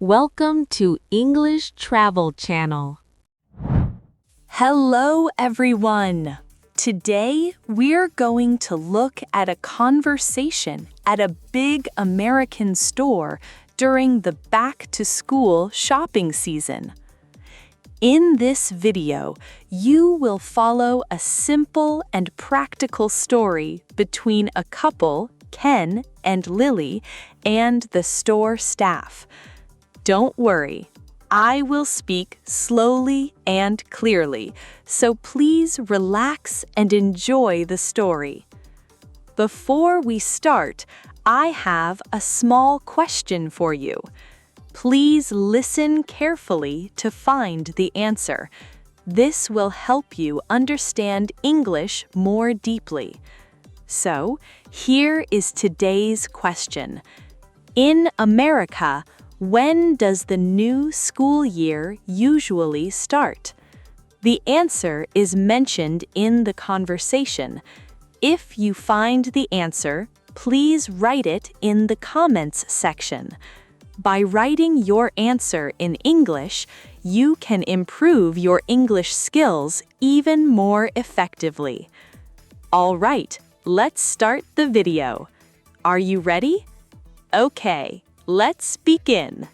Welcome to English Travel Channel. Hello, everyone. Today, we're going to look at a conversation at a big American store during the back-to-school shopping season. In this video, you will follow a simple and practical story between a couple, Ken and Lily, and the store staff. Don't worry, I will speak slowly and clearly, so please relax and enjoy the story. Before we start, I have a small question for you. Please listen carefully to find the answer. This will help you understand English more deeply. So, here is today's question. In America, when does the new school year usually start? The answer is mentioned in the conversation. If you find the answer, please write it in the comments section. By writing your answer in English, you can improve your English skills even more effectively. All right, let's start the video. Are you ready? Okay, let's begin.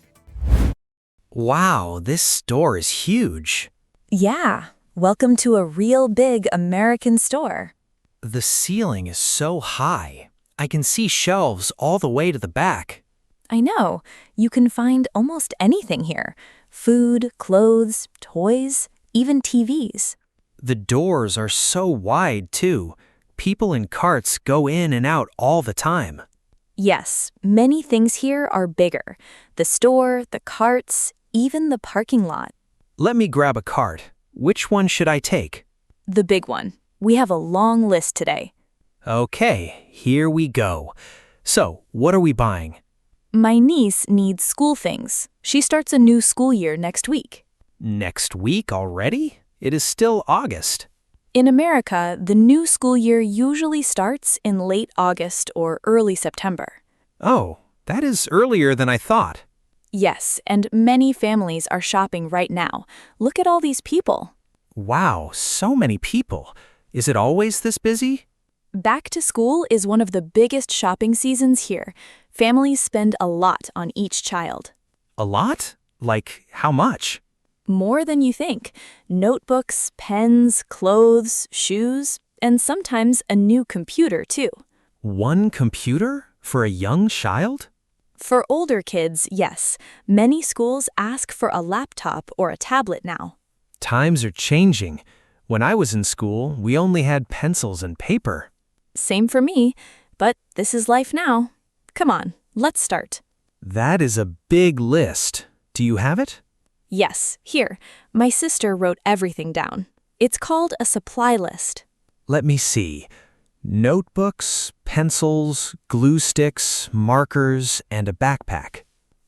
Wow, this store is huge. Yeah, welcome to a real big American store. The ceiling is so high. I can see shelves all the way to the back. I know, you can find almost anything here. Food, clothes, toys, even TVs. The doors are so wide, too. People in carts go in and out all the time. Yes, many things here are bigger. The store, the carts, even the parking lot. Let me grab a cart. Which one should I take? The big one. We have a long list today. Okay, here we go. So, what are we buying? My niece needs school things. She starts a new school year next week. Next week already? It is still August. In America, the new school year usually starts in late August or early September. Oh, that is earlier than I thought. Yes, and many families are shopping right now. Look at all these people. Wow, so many people. Is it always this busy? Back to school is one of the biggest shopping seasons here. Families spend a lot on each child. A lot? Like, how much? More than you think. Notebooks, pens, clothes, shoes, and sometimes a new computer, too. One computer? For a young child? For older kids, yes. Many schools ask for a laptop or a tablet now. Times are changing. When I was in school, we only had pencils and paper. Same for me, but this is life now. Come on, let's start. That is a big list. Do you have it? Yes, here. My sister wrote everything down. It's called a supply list. Let me see. Notebooks, pencils, glue sticks, markers, and a backpack.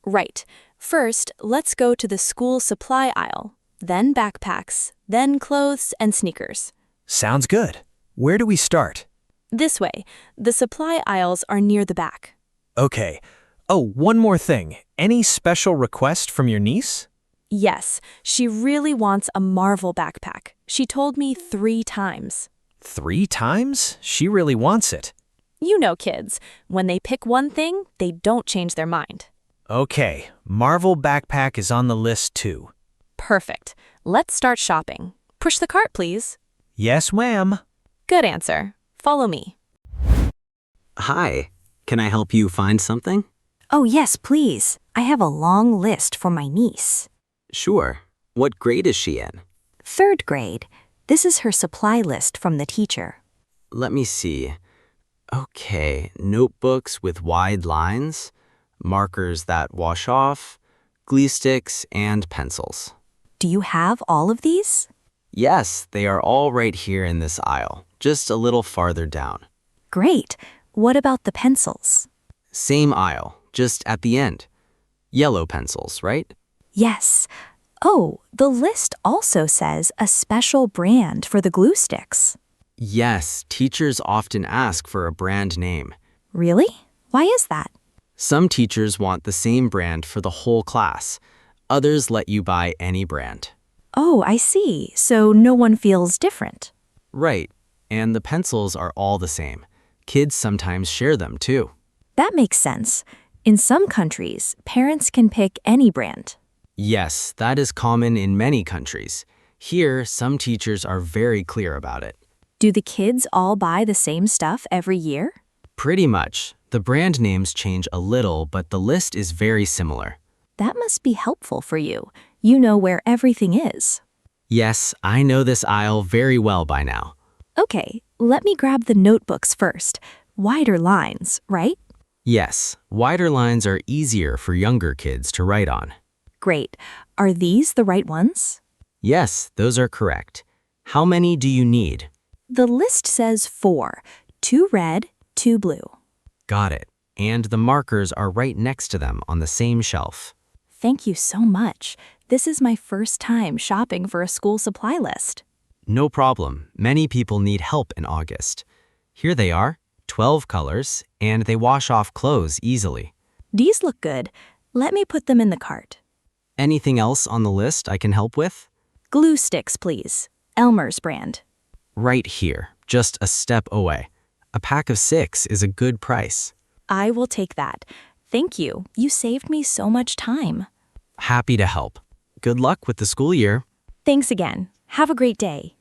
Right. First, let's go to the school supply aisle, then backpacks, then clothes and sneakers. Sounds good. Where do we start? This way. The supply aisles are near the back. Okay. Oh, one more thing. Any special request from your niece? Yes, she really wants a Marvel backpack. She told me 3 times. 3 times? She really wants it. You know kids. When they pick one thing, they don't change their mind. Okay, Marvel backpack is on the list too. Perfect. Let's start shopping. Push the cart, please. Yes, ma'am. Good answer. Follow me. Hi, can I help you find something? Oh, yes, please. I have a long list for my niece. Sure. What grade is she in? 3rd grade. This is her supply list from the teacher. Let me see. Okay, notebooks with wide lines, markers that wash off, glue sticks, and pencils. Do you have all of these? Yes, they are all right here in this aisle, just a little farther down. Great. What about the pencils? Same aisle, just at the end. Yellow pencils, right? Yes. Oh, the list also says a special brand for the glue sticks. Yes, teachers often ask for a brand name. Really? Why is that? Some teachers want the same brand for the whole class. Others let you buy any brand. Oh, I see. So no one feels different. Right, and the pencils are all the same. Kids sometimes share them too. That makes sense. In some countries, parents can pick any brand. Yes, that is common in many countries. Here, some teachers are very clear about it. Do the kids all buy the same stuff every year? Pretty much. The brand names change a little, but the list is very similar. That must be helpful for you. You know where everything is. Yes, I know this aisle very well by now. Okay, let me grab the notebooks first. Wider lines, right? Yes, wider lines are easier for younger kids to write on. Great. Are these the right ones? Yes, those are correct. How many do you need? The list says 4. 2 red, 2 blue. Got it. And the markers are right next to them on the same shelf. Thank you so much. This is my first time shopping for a school supply list. No problem. Many people need help in August. Here they are, 12 colors, and they wash off clothes easily. These look good. Let me put them in the cart. Anything else on the list I can help with? Glue sticks, please. Elmer's brand. Right here, just a step away. A pack of 6 is a good price. I will take that. Thank you. You saved me so much time. Happy to help. Good luck with the school year. Thanks again. Have a great day.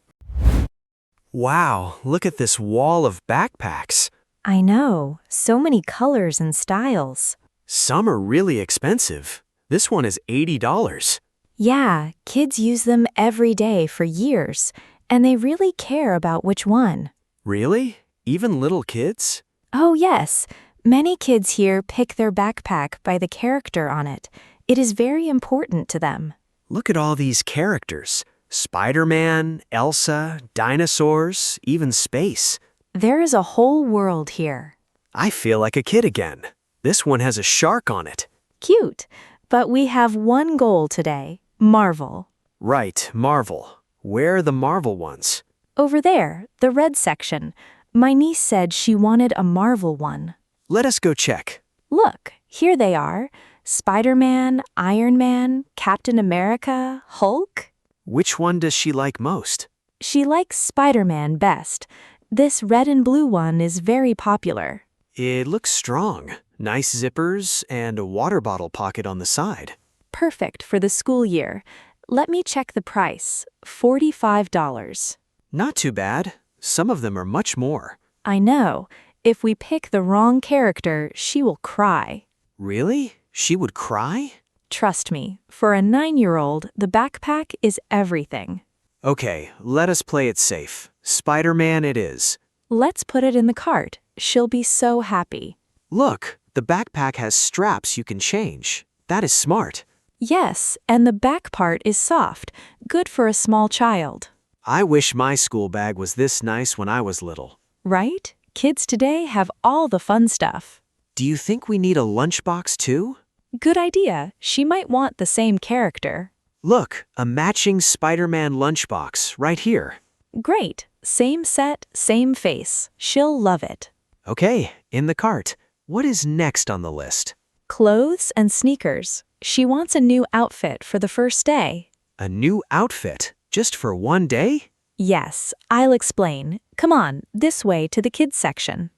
Wow, look at this wall of backpacks. I know. So many colors and styles. Some are really expensive. This one is $80. Yeah, kids use them every day for years, and they really care about which one. Really? Even little kids? Oh, yes. Many kids here pick their backpack by the character on it. It is very important to them. Look at all these characters. Spider-Man, Elsa, dinosaurs, even space. There is a whole world here. I feel like a kid again. This one has a shark on it. Cute. But we have one goal today. Marvel. Right, Marvel. Where are the Marvel ones? Over there, the red section. My niece said she wanted a Marvel one. Let us go check. Look, here they are. Spider-Man, Iron Man, Captain America, Hulk. Which one does she like most? She likes Spider-Man best. This red and blue one is very popular. It looks strong. Nice zippers and a water bottle pocket on the side. Perfect for the school year. Let me check the price. $45. Not too bad. Some of them are much more. I know. If we pick the wrong character, she will cry. Really? She would cry? Trust me, for a 9-year-old, the backpack is everything. Okay, let us play it safe. Spider-Man it is. Let's put it in the cart. She'll be so happy. Look, the backpack has straps you can change. That is smart. Yes, and the back part is soft, good for a small child. I wish my school bag was this nice when I was little. Right? Kids today have all the fun stuff. Do you think we need a lunchbox too? Good idea. She might want the same character. Look, a matching Spider-Man lunchbox right here. Great. Same set, same face. She'll love it. Okay, in the cart. What is next on the list? Clothes and sneakers. She wants a new outfit for the first day. A new outfit? Just for one day? Yes, I'll explain. Come on, this way to the kids section.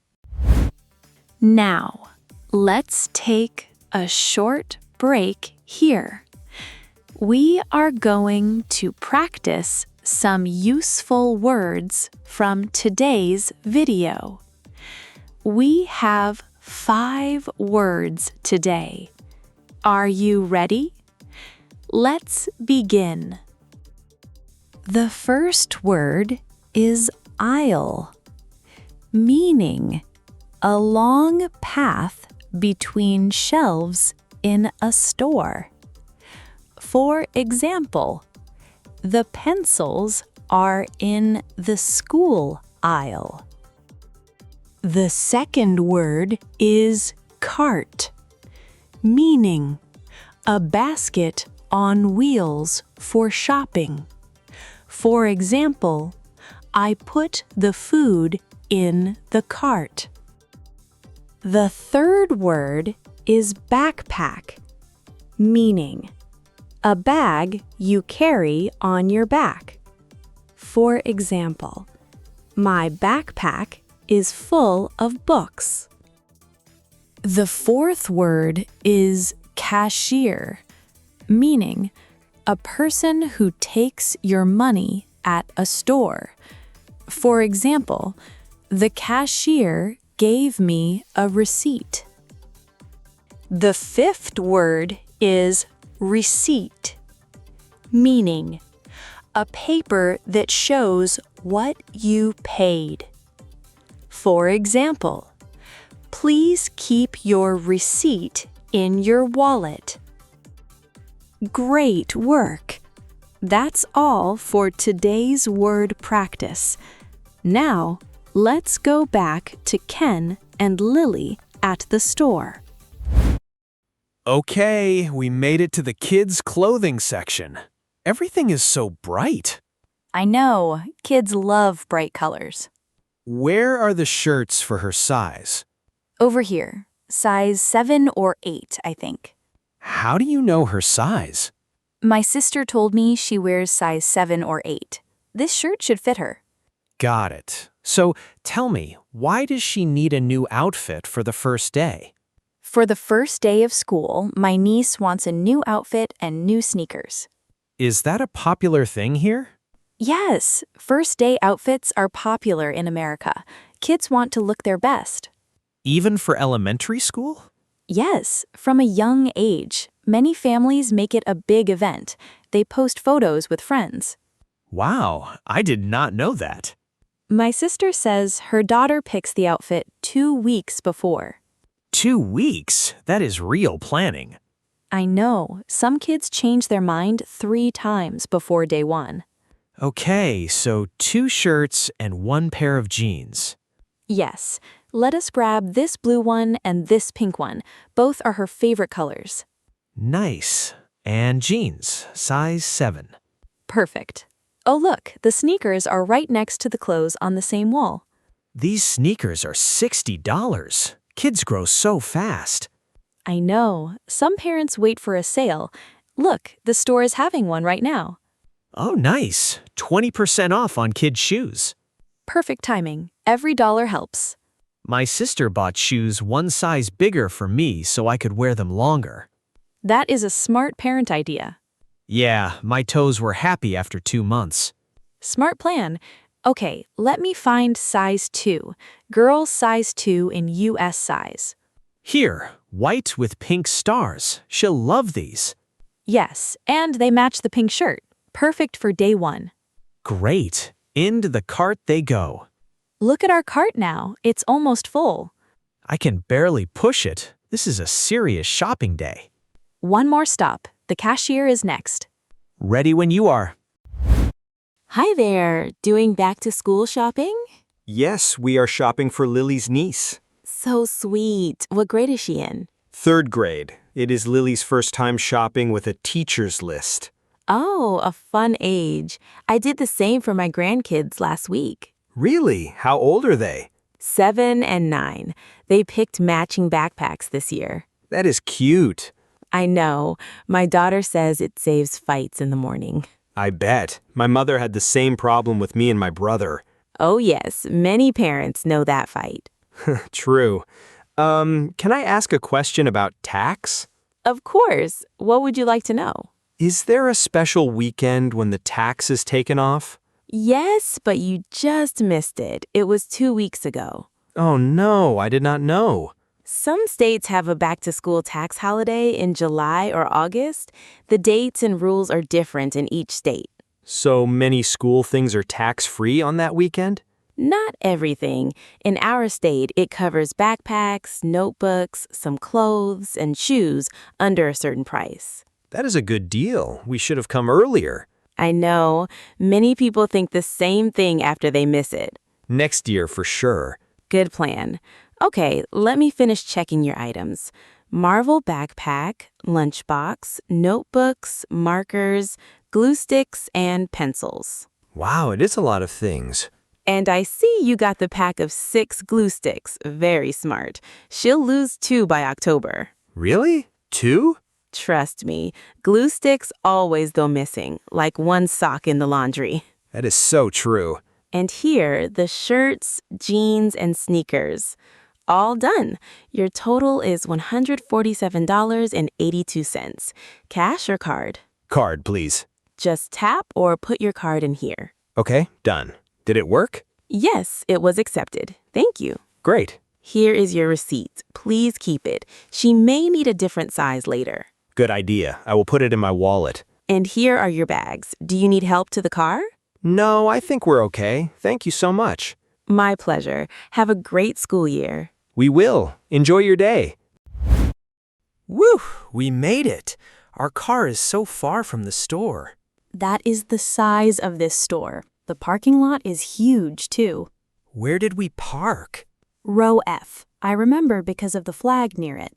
Now, let's take a short break here. We are going to practice some useful words from today's video. We have 5 words today. Are you ready? Let's begin. The first word is aisle, meaning a long path between shelves in a store. For example, the pencils are in the school aisle. The second word is cart, meaning a basket on wheels for shopping. For example, I put the food in the cart. The third word is backpack, meaning a bag you carry on your back. For example, my backpack is full of books. The fourth word is cashier, meaning a person who takes your money at a store. For example, the cashier gave me a receipt. The fifth word is receipt, meaning a paper that shows what you paid. For example, please keep your receipt in your wallet. Great work! That's all for today's word practice. Now, let's go back to Ken and Lily at the store. Okay, we made it to the kids' clothing section. Everything is so bright. I know, kids love bright colors. Where are the shirts for her size? Over here, size 7 or 8, I think. How do you know her size? My sister told me she wears size 7 or 8. This shirt should fit her. Got it. So tell me, why does she need a new outfit for the first day? For the first day of school, my niece wants a new outfit and new sneakers. Is that a popular thing here? Yes, first day outfits are popular in America. Kids want to look their best. Even for elementary school? Yes, from a young age. Many families make it a big event. They post photos with friends. Wow, I did not know that. My sister says her daughter picks the outfit 2 weeks before. 2 weeks? That is real planning. I know, some kids change their mind 3 times before day 1. Okay, so 2 shirts and 1 pair of jeans. Yes, let us grab this blue one and this pink one. Both are her favorite colors. Nice. And jeans, size 7. Perfect. Oh look, the sneakers are right next to the clothes on the same wall. These sneakers are $60. Kids grow so fast. I know. Some parents wait for a sale. Look, the store is having one right now. Oh, nice. 20% off on kids' shoes. Perfect timing. Every dollar helps. My sister bought shoes 1 size bigger for me so I could wear them longer. That is a smart parent idea. Yeah, my toes were happy after 2 months. Smart plan. Okay, let me find size 2. Girls size 2 in US size. Here, white with pink stars. She'll love these. Yes, and they match the pink shirt. Perfect for day 1. Great. Into the cart they go. Look at our cart now. It's almost full. I can barely push it. This is a serious shopping day. One more stop. The cashier is next. Ready when you are. Hi there, doing back-to-school shopping? Yes, we are shopping for Lily's niece. So sweet. What grade is she in? 3rd grade. It is Lily's first time shopping with a teacher's list. Oh, a fun age. I did the same for my grandkids last week. Really? How old are they? 7 and 9. They picked matching backpacks this year. That is cute. I know. My daughter says it saves fights in the morning. I bet. My mother had the same problem with me and my brother. Oh yes, many parents know that fight. True. Can I ask a question about tax? Of course. What would you like to know? Is there a special weekend when the tax is taken off? Yes, but you just missed it. It was 2 weeks ago. Oh no, I did not know. Some states have a back-to-school tax holiday in July or August. The dates and rules are different in each state. So many school things are tax-free on that weekend? Not everything. In our state, it covers backpacks, notebooks, some clothes, and shoes under a certain price. That is a good deal. We should have come earlier. I know. Many people think the same thing after they miss it. Next year for sure. Good plan. Okay, let me finish checking your items. Marvel backpack, lunchbox, notebooks, markers, glue sticks, and pencils. Wow, it is a lot of things. And I see you got the pack of 6 glue sticks. Very smart. She'll lose 2 by October. Really? 2? Trust me, glue sticks always go missing, like one sock in the laundry. That is so true. And here, the shirts, jeans, and sneakers. All done. Your total is $147.82. Cash or card? Card, please. Just tap or put your card in here. Okay, done. Did it work? Yes, it was accepted. Thank you. Great. Here is your receipt. Please keep it. She may need a different size later. Good idea. I will put it in my wallet. And here are your bags. Do you need help to the car? No, I think we're okay. Thank you so much. My pleasure. Have a great school year. We will. Enjoy your day. Woo! We made it. Our car is so far from the store. That is the size of this store. The parking lot is huge, too. Where did we park? Row F. I remember because of the flag near it.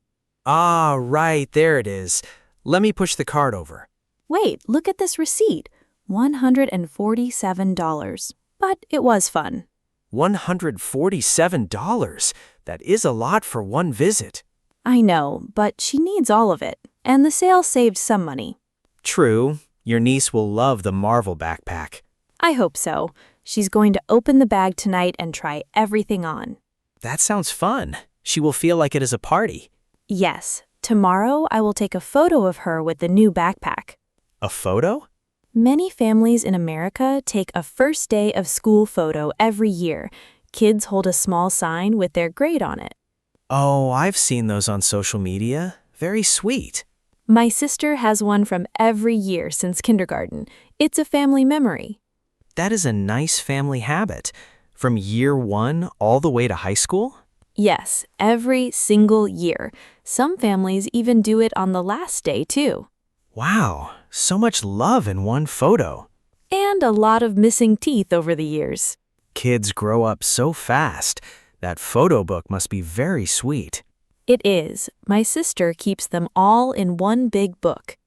Ah, right, there it is. Let me push the cart over. Wait, look at this receipt. $147. But it was fun. $147? That is a lot for one visit. I know, but she needs all of it. And the sale saved some money. True. Your niece will love the Marvel backpack. I hope so. She's going to open the bag tonight and try everything on. That sounds fun. She will feel like it is a party. Yes. Tomorrow I will take a photo of her with the new backpack. A photo? Many families in America take a first day of school photo every year. Kids hold a small sign with their grade on it. Oh, I've seen those on social media. Very sweet. My sister has one from every year since kindergarten. It's a family memory. That is a nice family habit. From year 1 all the way to high school? Yes, every single year. Some families even do it on the last day, too. Wow, so much love in one photo. And a lot of missing teeth over the years. Kids grow up so fast. That photo book must be very sweet. It is. My sister keeps them all in one big book.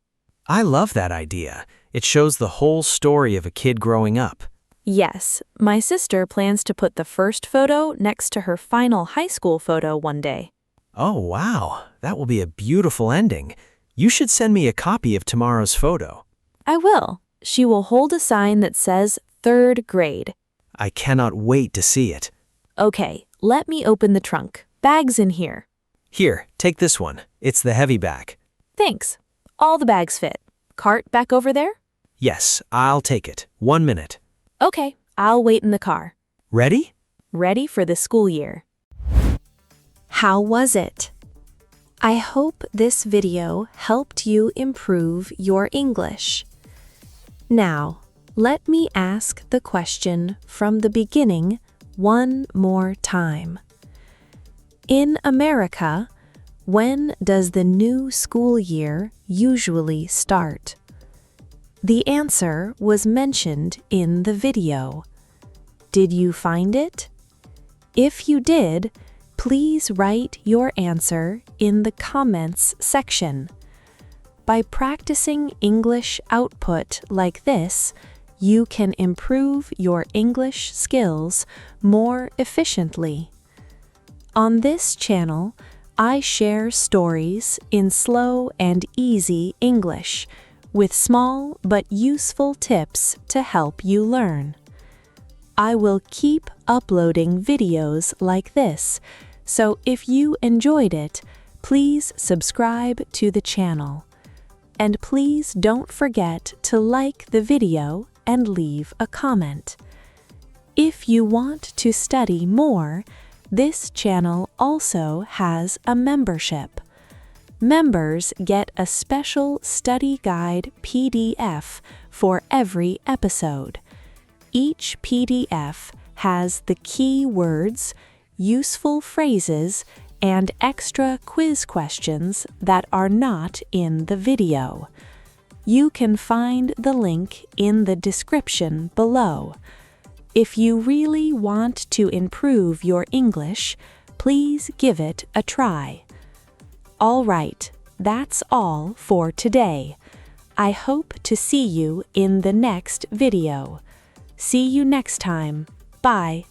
I love that idea. It shows the whole story of a kid growing up. Yes, my sister plans to put the first photo next to her final high school photo one day. Oh, wow. That will be a beautiful ending. You should send me a copy of tomorrow's photo. I will. She will hold a sign that says 3rd grade. I cannot wait to see it. Okay, let me open the trunk. Bag's in here. Here, take this one. It's the heavy bag. Thanks. All the bags fit. Cart back over there? Yes, I'll take it. 1 minute. Okay, I'll wait in the car. Ready? Ready for the school year. How was it? I hope this video helped you improve your English. Now, let me ask the question from the beginning one more time. In America, when does the new school year usually start? The answer was mentioned in the video. Did you find it? If you did, please write your answer in the comments section. By practicing English output like this, you can improve your English skills more efficiently. On this channel, I share stories in slow and easy English with small but useful tips to help you learn. I will keep uploading videos like this, so if you enjoyed it, please subscribe to the channel. And please don't forget to like the video and leave a comment. If you want to study more, this channel also has a membership. Members get a special study guide PDF for every episode. Each PDF has the key words, useful phrases, and extra quiz questions that are not in the video. You can find the link in the description below. If you really want to improve your English, please give it a try. All right, that's all for today. I hope to see you in the next video. See you next time. Bye.